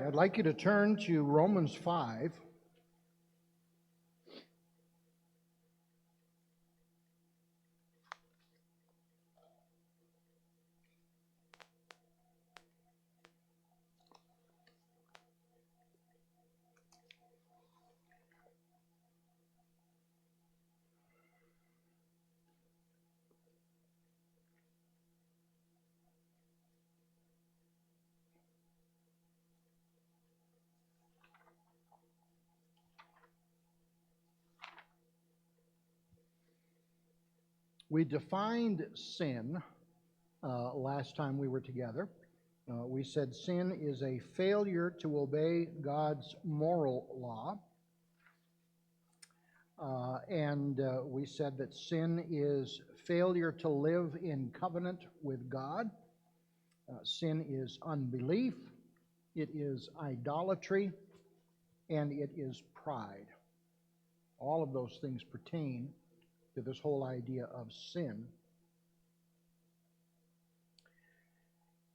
I'd like you to turn to Romans 5. We defined sin last time we were together. We said sin is a failure to obey God's moral law. And we said that sin is failure to live in covenant with God. Sin is unbelief, it is idolatry, and it is pride. All of those things pertain to this whole idea of sin.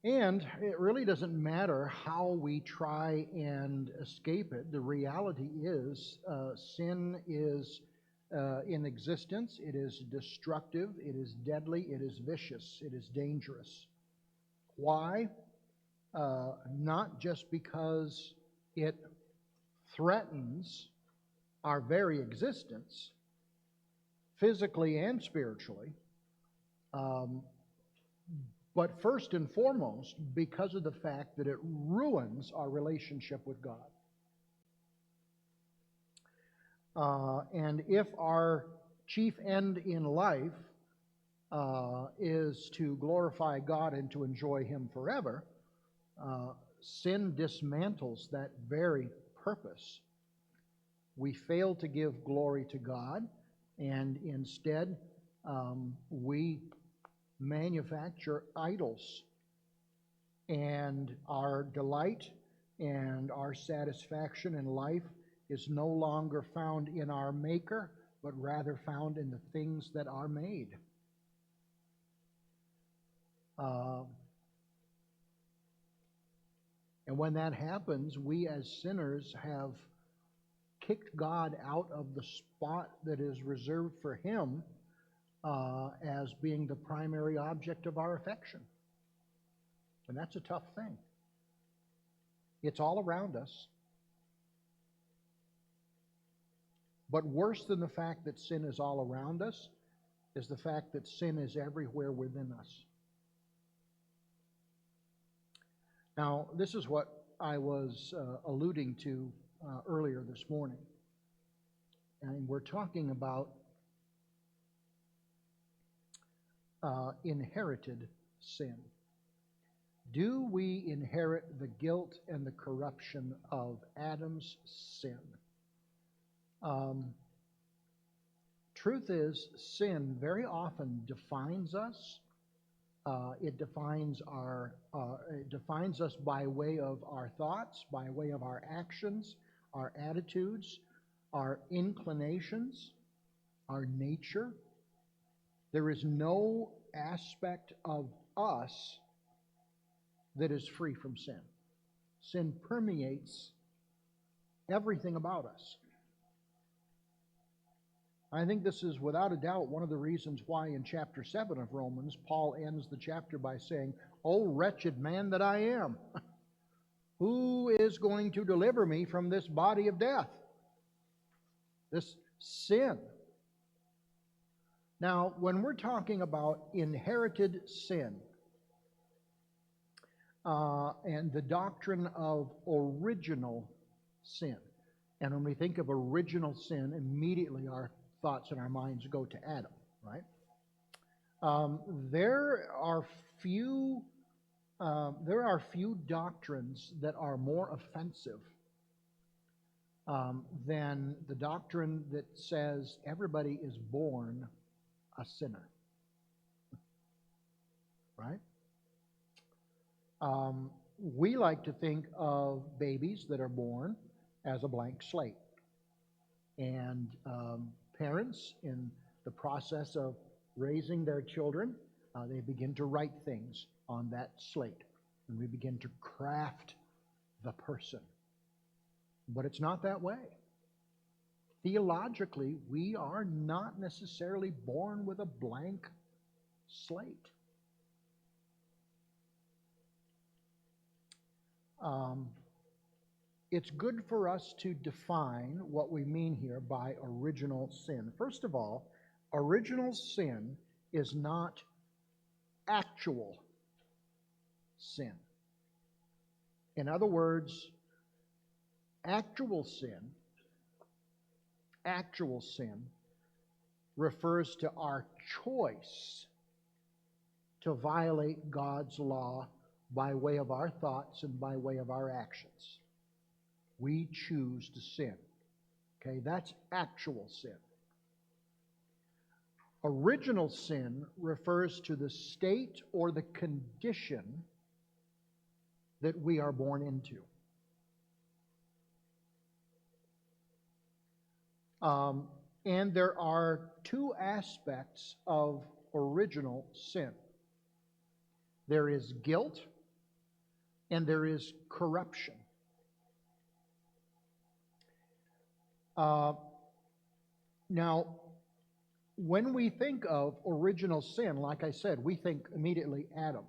And it really doesn't matter how we try and escape it. The reality is sin is in existence. It is destructive. It is deadly. It is vicious. It is dangerous. Why? Not just because it threatens our very existence, physically and spiritually, but first and foremost because of the fact that it ruins our relationship with God. And if our chief end in life is to glorify God and to enjoy Him forever, sin dismantles that very purpose. We fail to give glory to God, and instead we manufacture idols. And our delight and our satisfaction in life is no longer found in our Maker, but rather found in the things that are made. And when that happens, we as sinners have kicked God out of the spot that is reserved for Him as being the primary object of our affection. And that's a tough thing. It's all around us. But worse than the fact that sin is all around us is the fact that sin is everywhere within us. Now, this is what I was alluding to earlier this morning. And we're talking about inherited sin. Do we inherit the guilt and the corruption of Adam's sin? Truth is, sin very often defines us. It defines us by way of our thoughts, by way of our actions, our attitudes, our inclinations, our nature. There is no aspect of us that is free from sin. Sin permeates everything about us. I think this is without a doubt one of the reasons why in chapter 7 of Romans, Paul ends the chapter by saying, "O wretched man that I am, who is going to deliver me from this body of death?" This sin. Now, when we're talking about inherited sin, and the doctrine of original sin. And when we think of original sin, immediately our thoughts and our minds go to Adam, right? There are few doctrines that are more offensive than the doctrine that says everybody is born a sinner, right? We like to think of babies that are born as a blank slate. And parents, in the process of raising their children, they begin to write things on that slate. And we begin to craft the person. But it's not that way. Theologically, we are not necessarily born with a blank slate. It's good for us to define what we mean here by original sin. First of all, original sin is not actual sin. In other words, actual sin refers to our choice to violate God's law by way of our thoughts and by way of our actions. We choose to sin. Okay, that's actual sin. Original sin refers to the state or the condition that we are born into. And there are two aspects of original sin. There is guilt and there is corruption. Now, when we think of original sin, like I said, we think immediately Adam.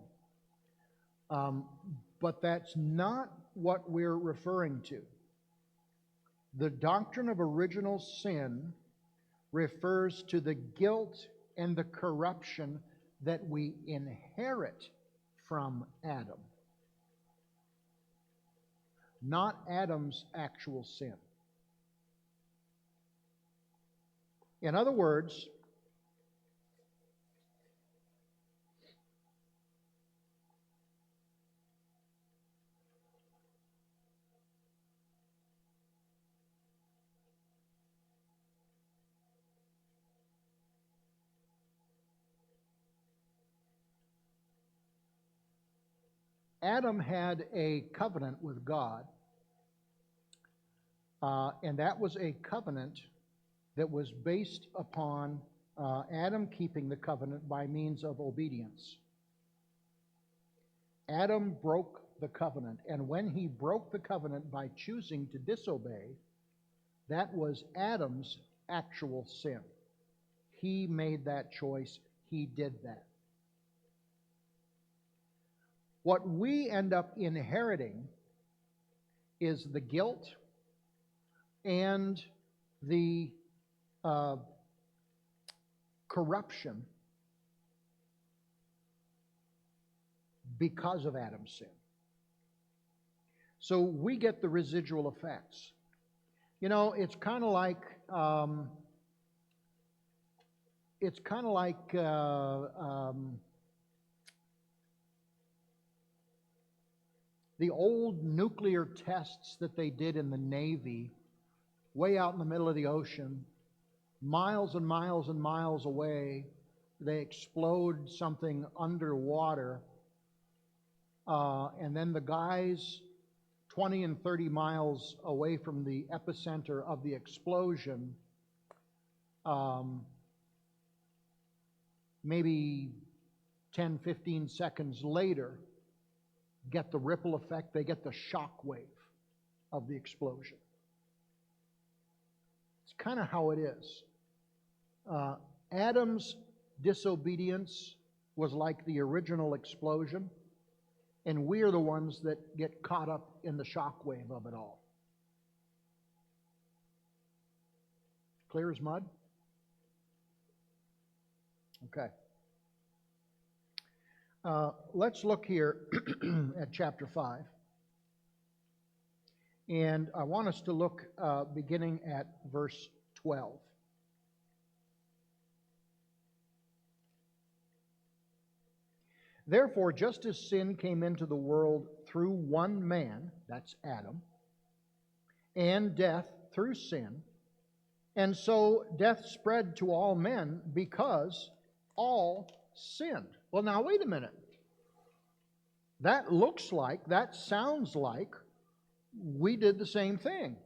But that's not what we're referring to. The doctrine of original sin refers to the guilt and the corruption that we inherit from Adam, not Adam's actual sin. In other words, Adam had a covenant with God, and that was a covenant that was based upon Adam keeping the covenant by means of obedience. Adam broke the covenant, and when he broke the covenant by choosing to disobey, that was Adam's actual sin. He made that choice. He did that. What we end up inheriting is the guilt and the corruption because of Adam's sin. So we get the residual effects. You know, it's kind of like the old nuclear tests that they did in the Navy, way out in the middle of the ocean, miles and miles and miles away. They explode something underwater, and then the guys 20 and 30 miles away from the epicenter of the explosion, maybe 10, 15 seconds later, get the ripple effect, they get the shock wave of the explosion. It's kind of how it is. Adam's disobedience was like the original explosion, and we are the ones that get caught up in the shock wave of it all. Clear as mud? Okay. Let's look here at chapter 5. And I want us to look beginning at verse 12. Therefore, just as sin came into the world through one man, that's Adam, and death through sin, and so death spread to all men because all sinned. Well, now, wait a minute. That looks like, that sounds like we did the same thing.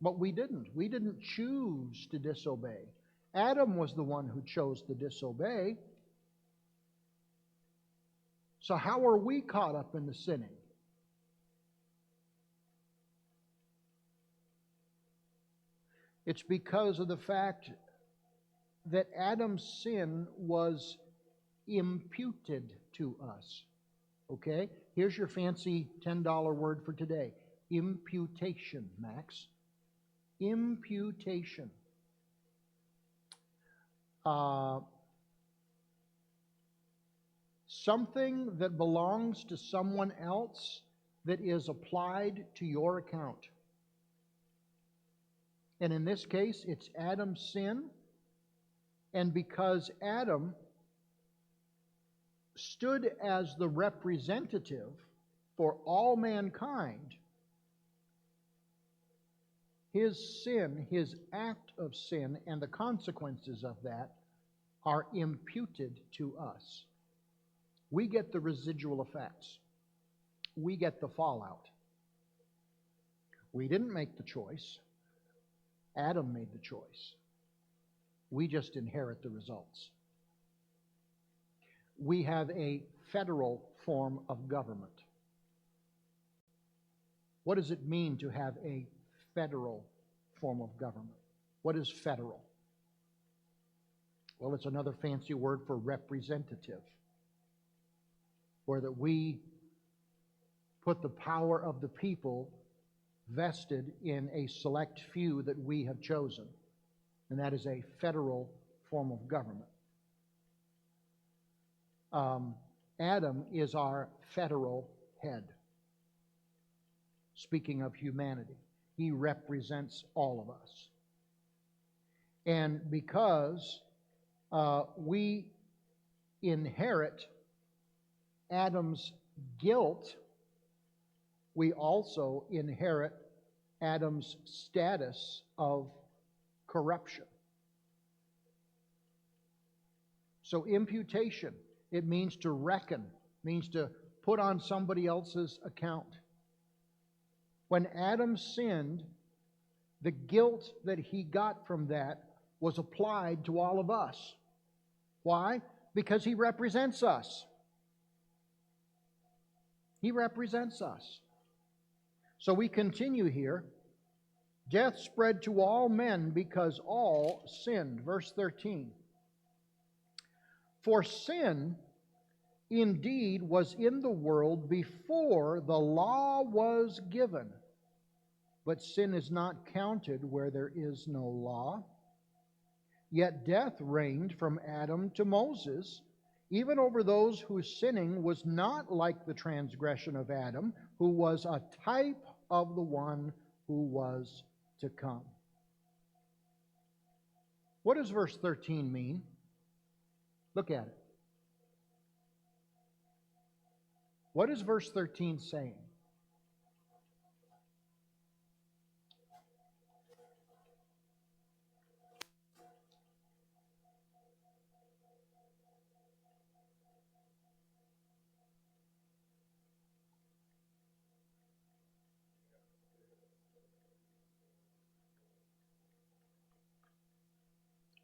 But we didn't. We didn't choose to disobey. Adam was the one who chose to disobey. So how are we caught up in the sinning? It's because of the fact that Adam's sin was imputed to us. Okay? Here's your fancy $10 word for today. Imputation, Max. Imputation. Something that belongs to someone else that is applied to your account. And in this case, it's Adam's sin. And because Adam stood as the representative for all mankind, his sin, his act of sin, and the consequences of that are imputed to us. We get the residual effects. We get the fallout. We didn't make the choice. Adam made the choice. We just inherit the results. We have a federal form of government. What does it mean to have a federal form of government? What is federal? Well, it's another fancy word for representative, where that we put the power of the people vested in a select few that we have chosen, and that is a federal form of government. Adam is our federal head. Speaking of humanity, he represents all of us. And because we inherit Adam's guilt, we also inherit Adam's status of corruption. So imputation, it means to reckon, means to put on somebody else's account. When Adam sinned, the guilt that he got from that was applied to all of us. Why? Because he represents us. He represents us. So we continue here. Death spread to all men because all sinned. Verse 13. For sin indeed was in the world before the law was given, but sin is not counted where there is no law. Yet death reigned from Adam to Moses, even over those whose sinning was not like the transgression of Adam, who was a type of the one who was to come. What does verse 13 mean? Look at it. What is verse 13 saying?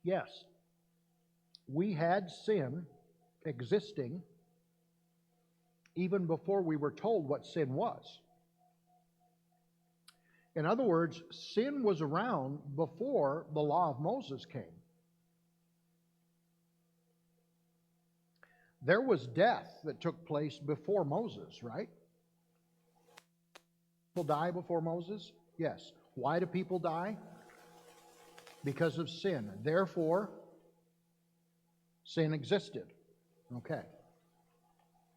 Yes, we had sin existing even before we were told what sin was. In other words, sin was around before the law of Moses came. There was death that took place before Moses, right? People die before Moses? Yes. Why do people die? Because of sin. Therefore, sin existed. Okay.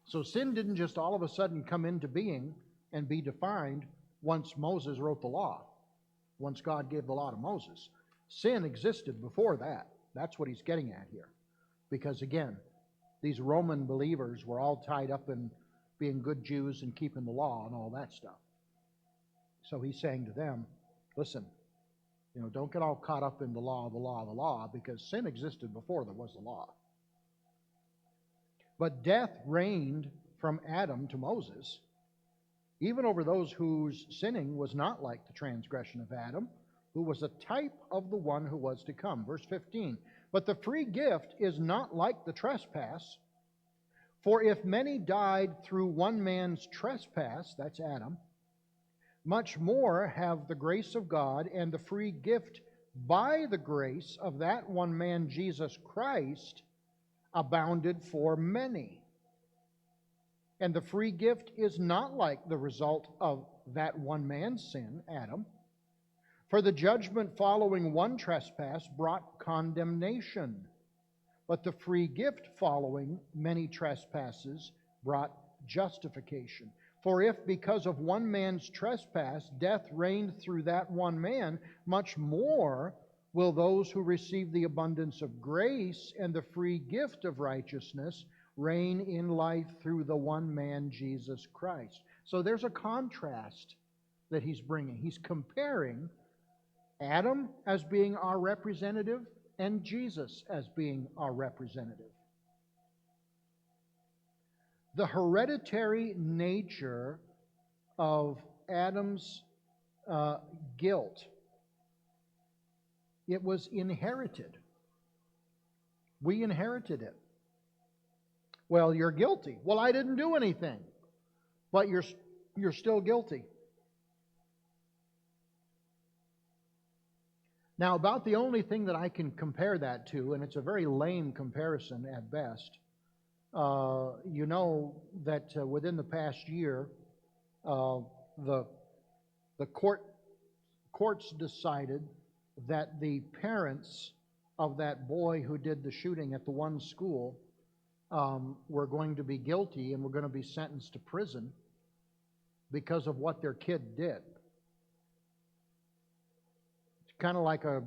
So sin didn't just all of a sudden come into being and be defined once Moses wrote the law, once God gave the law to Moses. Sin existed before that. That's what he's getting at here. Because again, these Roman believers were all tied up in being good Jews and keeping the law and all that stuff. So he's saying to them, listen, don't get all caught up in the law, because sin existed before there was the law. But death reigned from Adam to Moses, even over those whose sinning was not like the transgression of Adam, who was a type of the one who was to come. Verse 15, but the free gift is not like the trespass, for if many died through one man's trespass, that's Adam, much more have the grace of God and the free gift by the grace of that one man, Jesus Christ, abounded for many. And the free gift is not like the result of that one man's sin, Adam. For the judgment following one trespass brought condemnation, but the free gift following many trespasses brought justification. For if because of one man's trespass death reigned through that one man, much more will those who receive the abundance of grace and the free gift of righteousness reign in life through the one man, Jesus Christ. So there's a contrast that he's bringing. He's comparing Adam as being our representative and Jesus as being our representative. The hereditary nature of Adam's guilt, it was inherited. We inherited it. Well, you're guilty. Well, I didn't do anything. But you're still guilty. Now, about the only thing that I can compare that to, and it's a very lame comparison at best, you know that within the past year, the courts decided that the parents of that boy who did the shooting at the one school were going to be guilty and were going to be sentenced to prison because of what their kid did. It's kind of like a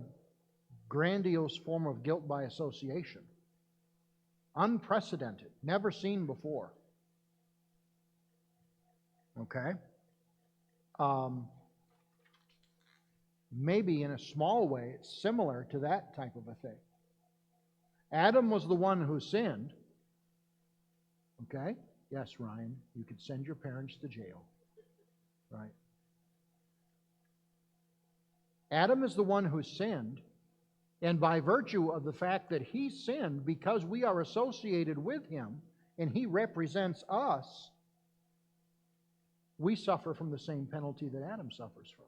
grandiose form of guilt by association. Unprecedented, never seen before. Okay? Maybe in a small way, it's similar to that type of a thing. Adam was the one who sinned. Okay? Yes, Ryan, you could send your parents to jail. Right? Adam is the one who sinned, and by virtue of the fact that he sinned, because we are associated with him and he represents us, we suffer from the same penalty that Adam suffers from.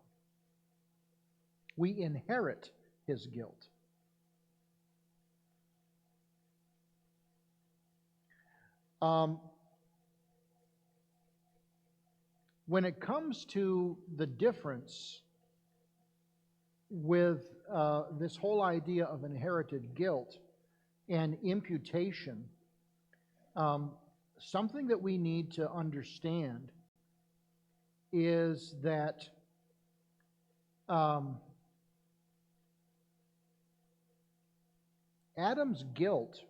We inherit his guilt. When it comes to the difference with this whole idea of inherited guilt and imputation, something that we need to understand is that Adam's guilt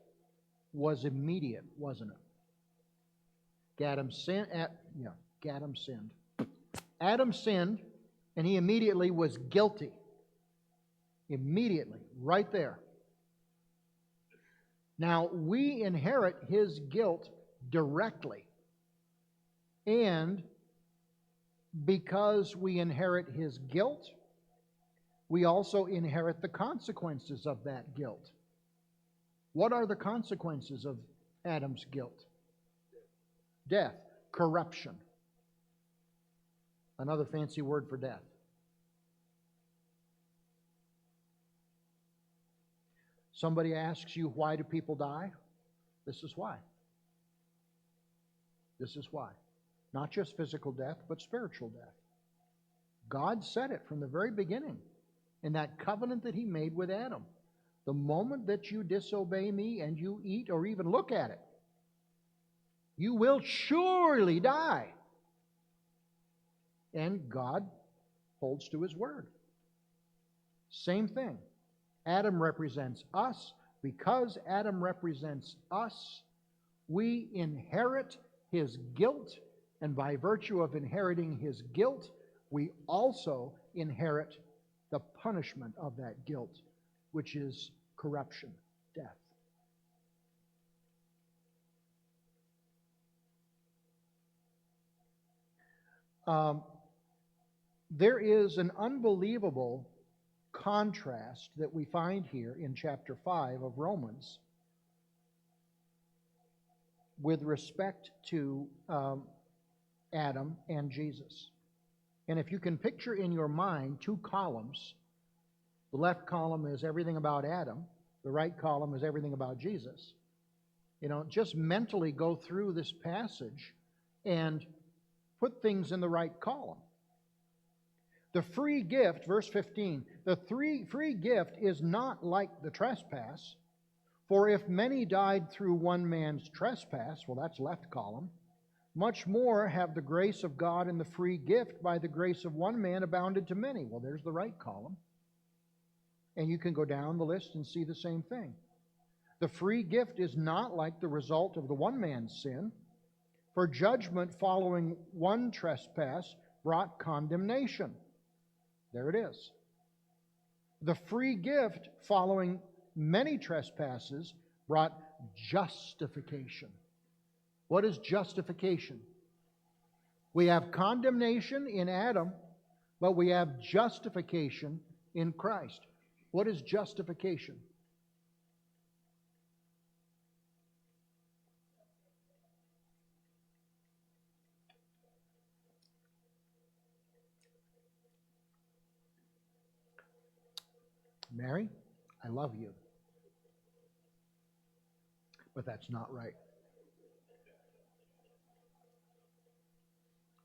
was immediate, wasn't it? Adam sinned. Adam sinned, and he immediately was guilty. Immediately, right there. Now, we inherit his guilt directly. And because we inherit his guilt, we also inherit the consequences of that guilt. What are the consequences of Adam's guilt? Death, corruption. Another fancy word for death. Somebody asks you, why do people die? This is why. This is why. Not just physical death, but spiritual death. God said it from the very beginning in that covenant that he made with Adam. The moment that you disobey me and you eat or even look at it, you will surely die. And God holds to his word. Same thing. Adam represents us. Because Adam represents us, we inherit his guilt. And by virtue of inheriting his guilt, we also inherit the punishment of that guilt, which is corruption, death. There is an unbelievable contrast that we find here in chapter 5 of Romans with respect to Adam and Jesus. And if you can picture in your mind two columns, The left column is everything about Adam. The right column is everything about Jesus. Just mentally go through this passage and put things in the right column. The free gift, verse 15, the free gift is not like the trespass. For if many died through one man's trespass, well, that's left column, much more have the grace of God and the free gift by the grace of one man abounded to many. Well, there's the right column. And you can go down the list and see the same thing. The free gift is not like the result of the one man's sin. For judgment following one trespass brought condemnation. There it is. The free gift following many trespasses brought justification. What is justification? We have condemnation in Adam, but we have justification in Christ. What is justification? Mary, I love you. But that's not right.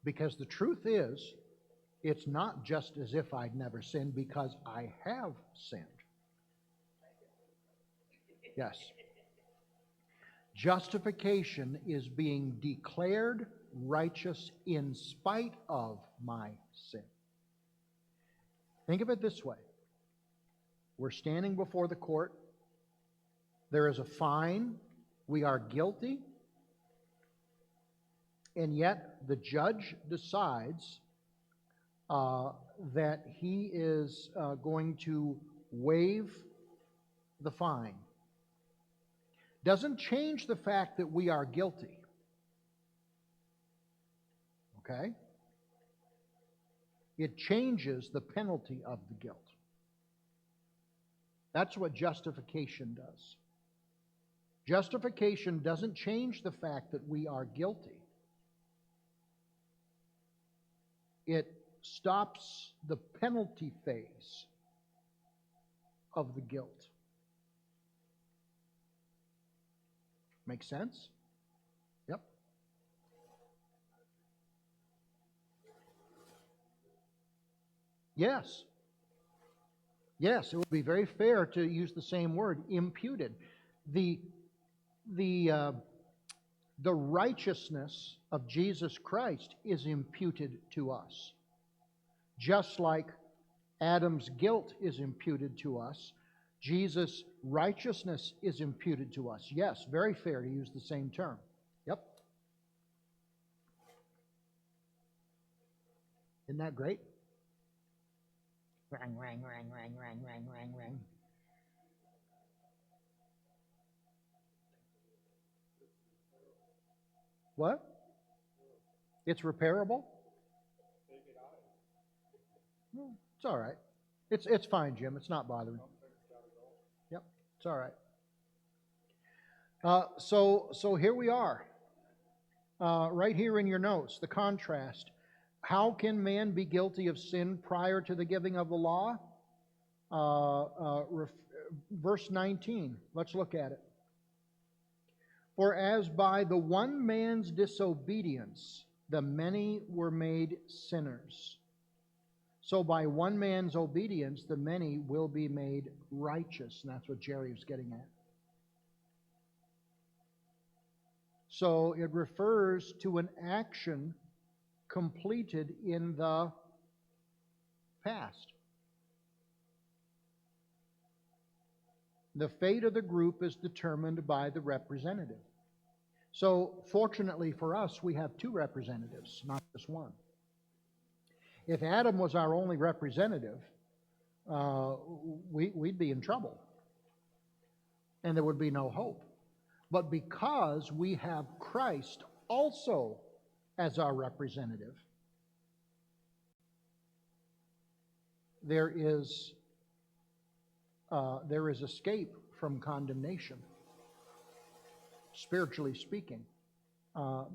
Because the truth is, it's not just as if I'd never sinned, because I have sinned. Yes. Justification is being declared righteous in spite of my sin. Think of it this way. We're standing before the court. There is a fine. We are guilty. And yet the judge decides that he is going to waive the fine. Doesn't change the fact that we are guilty. Okay? It changes the penalty of the guilt. That's what justification does. Justification doesn't change the fact that we are guilty. It stops the penalty phase of the guilt. Make sense? Yep. Yes. Yes, it would be very fair to use the same word, imputed. The righteousness of Jesus Christ is imputed to us. Just like Adam's guilt is imputed to us, Jesus' righteousness is imputed to us. Yes, very fair to use the same term. Yep. Isn't that great? Rang, rang, rang, rang, rang, rang, rang, rang. What? It's repairable? Well, it's all right. It's fine, Jim. It's not bothering. Yep, it's all right. So here we are. Right here in your notes, the contrast. How can man be guilty of sin prior to the giving of the law? Verse 19. Let's look at it. For as by the one man's disobedience the many were made sinners, so by one man's obedience the many will be made righteous. And that's what Jerry was getting at. So it refers to an action completed in the past. The fate of the group is determined by the representative. So, fortunately for us, we have two representatives, not just one. If Adam was our only representative, we'd be in trouble. And there would be no hope. But because we have Christ also as our representative, there is escape from condemnation, spiritually speaking,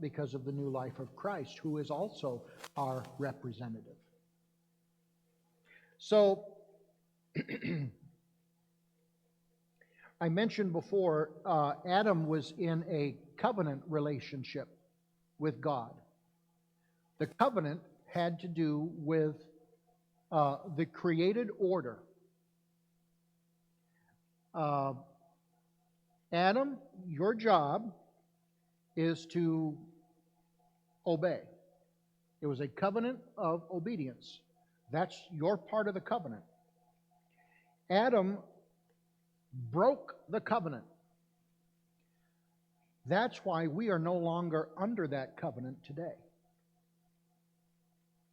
because of the new life of Christ, who is also our representative. So, I mentioned before, Adam was in a covenant relationship with God. The covenant had to do with the created order. Adam, your job is to obey. It was a covenant of obedience. That's your part of the covenant. Adam broke the covenant. That's why we are no longer under that covenant today.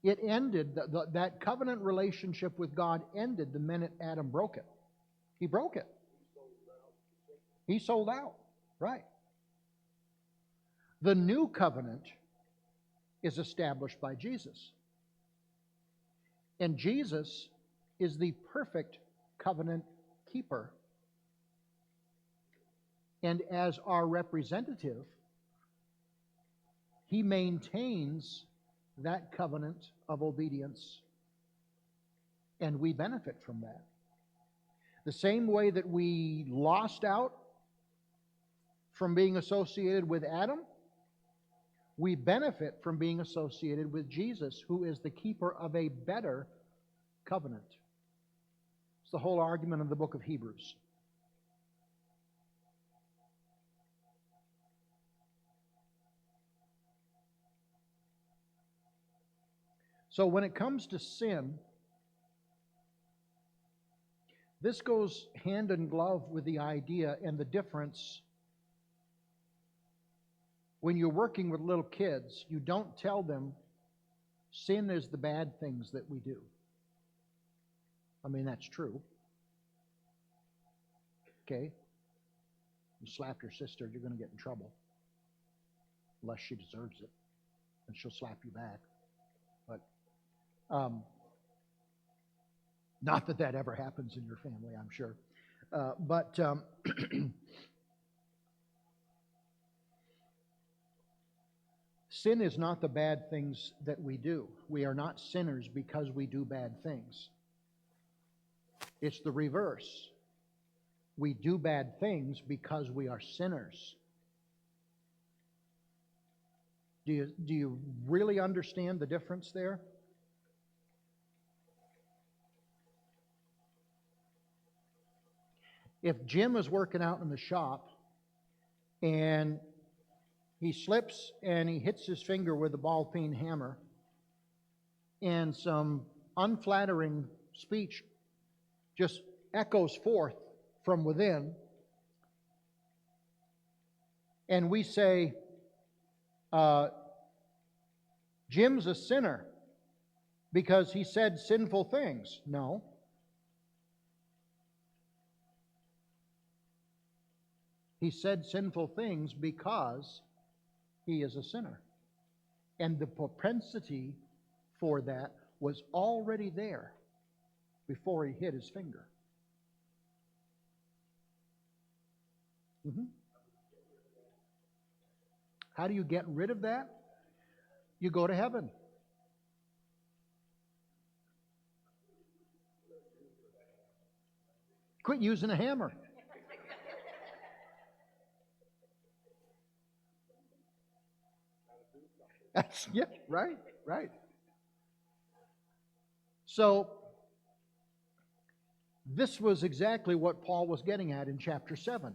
It ended, that covenant relationship with God ended the minute Adam broke it. He broke it. He sold out. Right. The new covenant is established by Jesus. And Jesus is the perfect covenant keeper. And as our representative, He maintains that covenant of obedience. And we benefit from that. The same way that we lost out from being associated with Adam, we benefit from being associated with Jesus, who is the keeper of a better covenant. It's the whole argument of the book of Hebrews. So when it comes to sin, this goes hand in glove with the idea and the difference. When you're working with little kids, you don't tell them sin is the bad things that we do. I mean, that's true. Okay? You slap your sister, you're going to get in trouble. Unless she deserves it. And she'll slap you back. But, not that that ever happens in your family, I'm sure. Sin is not the bad things that we do. We are not sinners because we do bad things. It's the reverse. We do bad things because we are sinners. Do you really understand the difference there? If Jim is working out in the shop and he slips and he hits his finger with a ball-peen hammer and some unflattering speech just echoes forth from within, and we say, Jim's a sinner because he said sinful things. No. He said sinful things because he is a sinner. And the propensity for that was already there before he hit his finger. How do you get rid of that? You go to heaven. Quit using a hammer. That's, yeah, right. So, this was exactly what Paul was getting at in chapter 7.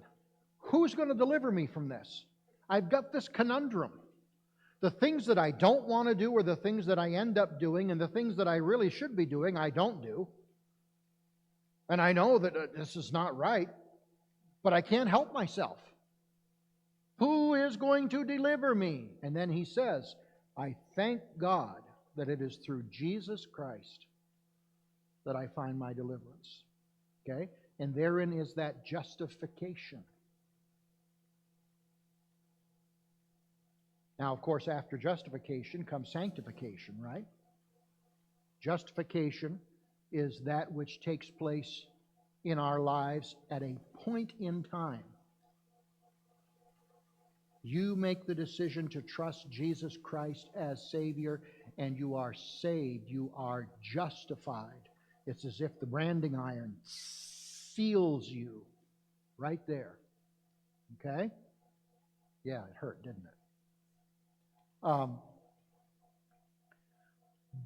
Who's going to deliver me from this? I've got this conundrum. The things that I don't want to do are the things that I end up doing, and the things that I really should be doing, I don't do. And I know that this is not right, but I can't help myself. Who is going to deliver me? And then he says, I thank God that it is through Jesus Christ that I find my deliverance. Okay? And therein is that justification. Now, of course, after justification comes sanctification, right? Justification is that which takes place in our lives at a point in time. You make the decision to trust Jesus Christ as Savior, and you are saved. You are justified. It's as if the branding iron seals you right there. Okay? Yeah, it hurt, didn't it?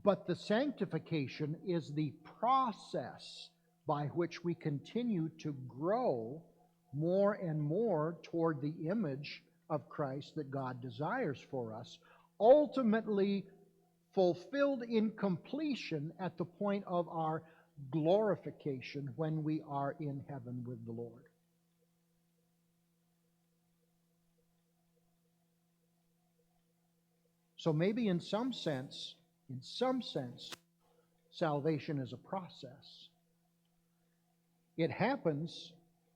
But the sanctification is the process by which we continue to grow more and more toward the image of Christ that God desires for us, ultimately fulfilled in completion at the point of our glorification when we are in heaven with the Lord. So maybe in some sense, salvation is a process. It happens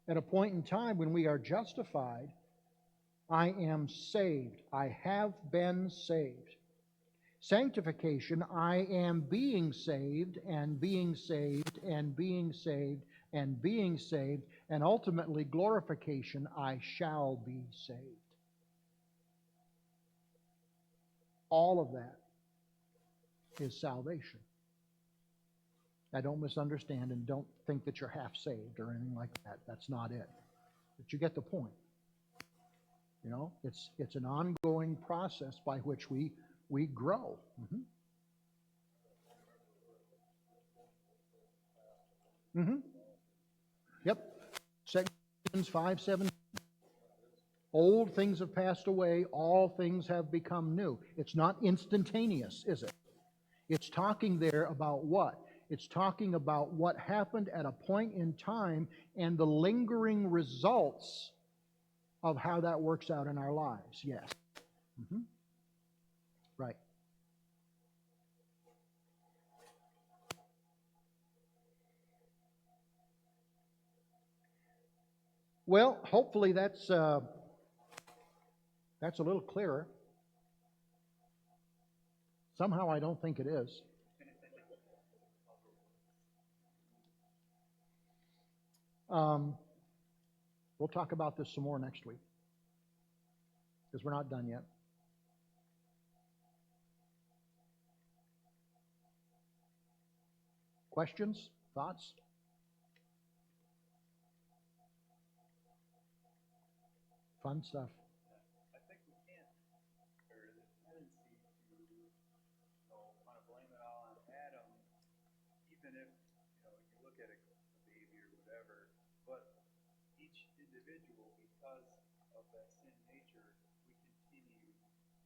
at a point in time when we are justified. I am saved. I have been saved. Sanctification, I am being saved and being saved and being saved and being saved, and ultimately glorification, I shall be saved. All of that is salvation. Now, don't misunderstand and don't think that you're half saved or anything like that. That's not it. But you get the point. You know, it's an ongoing process by which we grow. Yep. 2 Corinthians 5:7. Old things have passed away, all things have become new. It's not instantaneous, is it? It's talking there about what? It's talking about what happened at a point in time and the lingering results of how that works out in our lives. Yes. Right. Well, hopefully that's a little clearer. Somehow I don't think it is. We'll talk about this some more next week because we're not done yet. Questions? Thoughts? Fun stuff. I think we can't, or there's a tendency to, kind of blame it all on Adam, even if, you look at a baby or whatever, but each individual, because of that sin nature, we continue,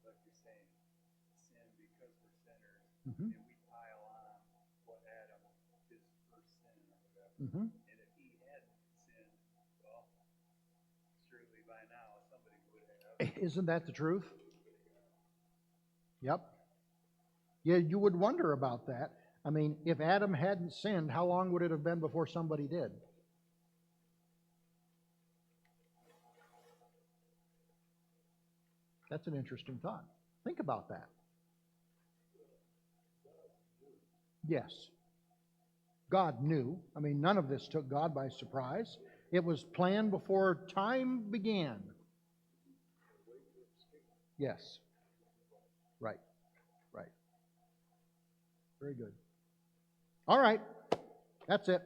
like you're saying, sin because we're sinners, and we pile on what Adam, his first sin or whatever. And if he hadn't sinned, well, surely by now somebody would have. Isn't that the truth? Yep. Yeah, you would wonder about that. I mean, if Adam hadn't sinned, how long would it have been before somebody did? That's an interesting thought. Think about that. Yes. God knew. I mean, none of this took God by surprise. It was planned before time began. Yes. Right. Right. Very good. All right. That's it.